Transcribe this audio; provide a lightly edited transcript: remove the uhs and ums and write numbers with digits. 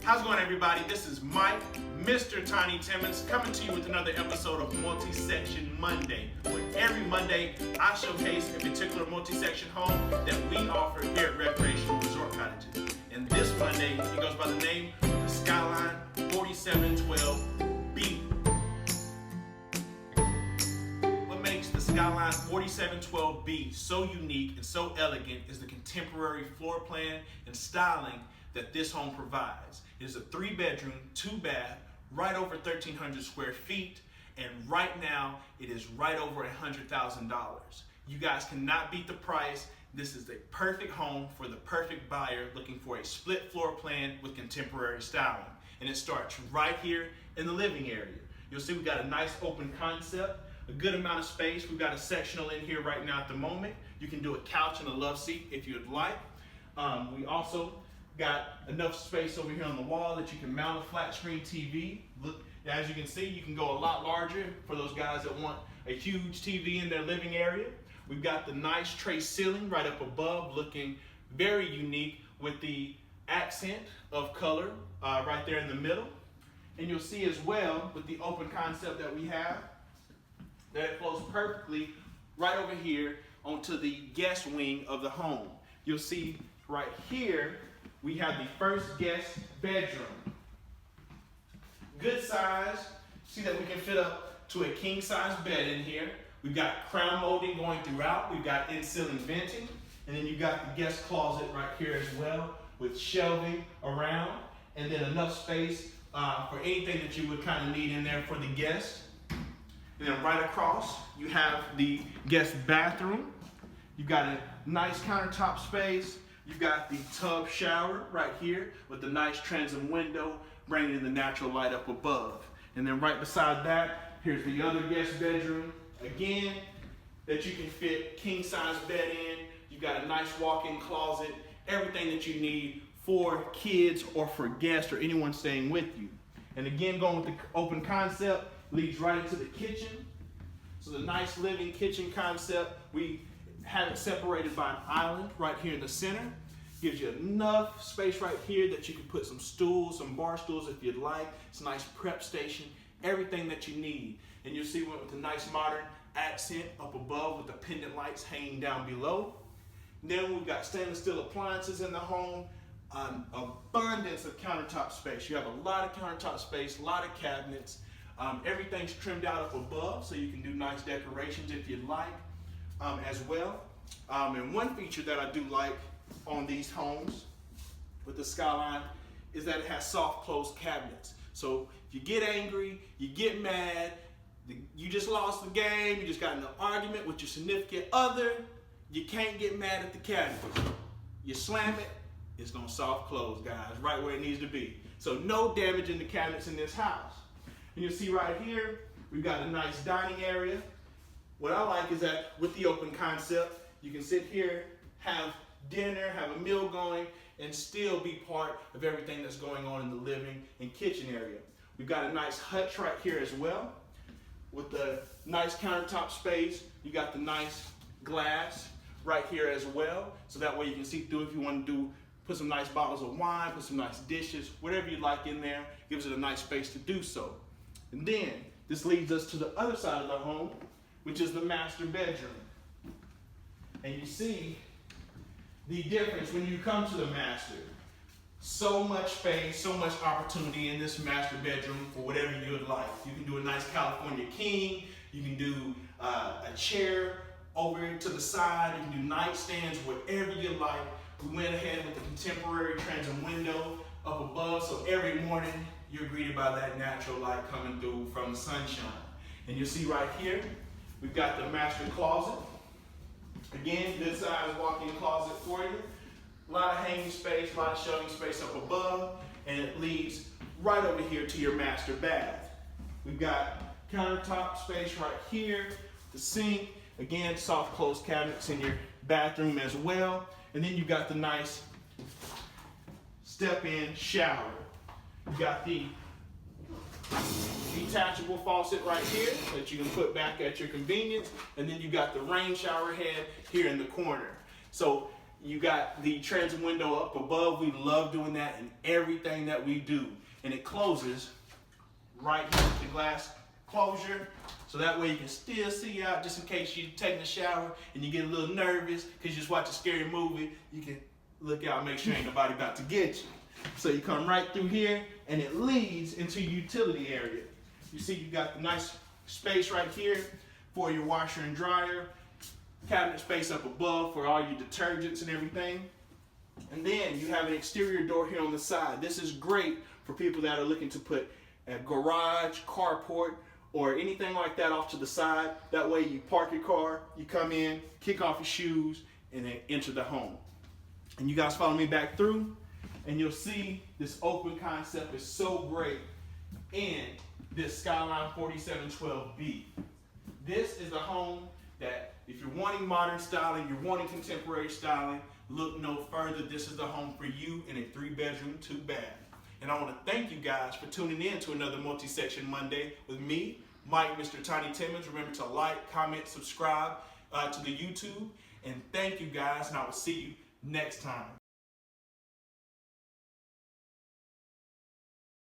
How's it going, everybody? This is Mike, Mr. Tiny Timmons, coming to you with another episode of Multi-Section Monday, where every Monday I showcase a particular multi-section home that we offer here at Recreational Resort Cottages. And this Monday, it goes by the name of the Skyline 4712B. What makes the Skyline 4712B so unique and so elegant is the contemporary floor plan and styling that this home provides. It is a 3-bedroom, 2-bath, right over 1,300 square feet, and right now it is right over $100,000. You guys cannot beat the price. This is the perfect home for the perfect buyer looking for a split floor plan with contemporary styling. And it starts right here in the living area. You'll see we got a nice open concept, a good amount of space. We've got a sectional in here right now at the moment. You can do a couch and a love seat if you'd like. We also got enough space over here on the wall that you can mount a flat screen TV. Look, as you can see, you can go a lot larger for those guys that want a huge TV in their living area. We've got the nice tray ceiling right up above, looking very unique with the accent of color right there in the middle. And you'll see as well with the open concept that we have, that it flows perfectly right over here onto the guest wing of the home. You'll see right here, we have the first guest bedroom. Good size. See that we can fit up to a king size bed in here. We've got crown molding going throughout. We've got in-ceiling venting. And then you've got the guest closet right here as well with shelving around. And then enough space for anything that you would kind of need in there for the guest. And then right across, you have the guest bathroom. You've got a nice countertop space. You've got the tub shower right here with the nice transom window, bringing in the natural light up above. And then right beside that, here's the other guest bedroom. Again, that you can fit king size bed in. You've got a nice walk-in closet, everything that you need for kids or for guests or anyone staying with you. And again, going with the open concept, leads right into the kitchen. So the nice living kitchen concept, we have it separated by an island right here in the center. Gives you enough space right here that you can put some stools, some bar stools if you'd like. It's a nice prep station, everything that you need. And you'll see one with a nice modern accent up above with the pendant lights hanging down below. Then we've got stainless steel appliances in the home, an abundance of countertop space. You have a lot of countertop space, a lot of cabinets. Everything's trimmed out up above so you can do nice decorations if you'd like. As well. And one feature that I do like on these homes with the Skyline is that it has soft close cabinets. So if you get angry, you get mad, you just lost the game, you just got in an argument with your significant other, you can't get mad at the cabinet. You slam it, it's gonna soft close, guys, right where it needs to be. So no damage in the cabinets in this house. And you'll see right here, we've got a nice dining area. What I like is that with the open concept, you can sit here, have dinner, have a meal going, and still be part of everything that's going on in the living and kitchen area. We've got a nice hutch right here as well. With the nice countertop space, you got the nice glass right here as well. So that way you can see through if you want to put some nice bottles of wine, put some nice dishes, whatever you like in there, gives it a nice space to do so. And then this leads us to the other side of the home, which is the master bedroom. And you see the difference when you come to the master. So much space, so much opportunity in this master bedroom for whatever you would like. You can do a nice California king, you can do a chair over to the side, you can do nightstands, whatever you like. We went ahead with the contemporary transom window up above, so every morning you're greeted by that natural light coming through from the sunshine. And you'll see right here, we've got the master closet. Again, good size walk-in closet for you. A lot of hanging space, a lot of shelving space up above, and it leads right over here to your master bath. We've got countertop space right here, the sink, again, soft closed cabinets in your bathroom as well. And then you've got the nice step-in shower. You've got the detachable faucet right here that you can put back at your convenience, and then you got the rain shower head here in the corner. So You got the transom window up above. We love doing that in everything that we do. And it closes right here with the glass closure. So that way you can still see out just in case you're taking a shower and you get a little nervous because you just watch a scary movie. You can look out and make sure ain't nobody about to get you. So you come right through here and it leads into your utility area. You see you got the nice space right here for your washer and dryer. Cabinet space up above for all your detergents and everything. And then you have an exterior door here on the side. This is great for people that are looking to put a garage, carport, or anything like that off to the side. That way you park your car, you come in, kick off your shoes, and then enter the home. And you guys follow me back through, and you'll see this open concept is so great in this Skyline 4712B. This is the home that if you're wanting modern styling, you're wanting contemporary styling, look no further. This is the home for you in a 3-bedroom, 2-bath. And I want to thank you guys for tuning in to another Multi-Section Monday with me, Mike, Mr. Tiny Timmons. Remember to like, comment, subscribe to the YouTube. And thank you guys, and I will see you next time.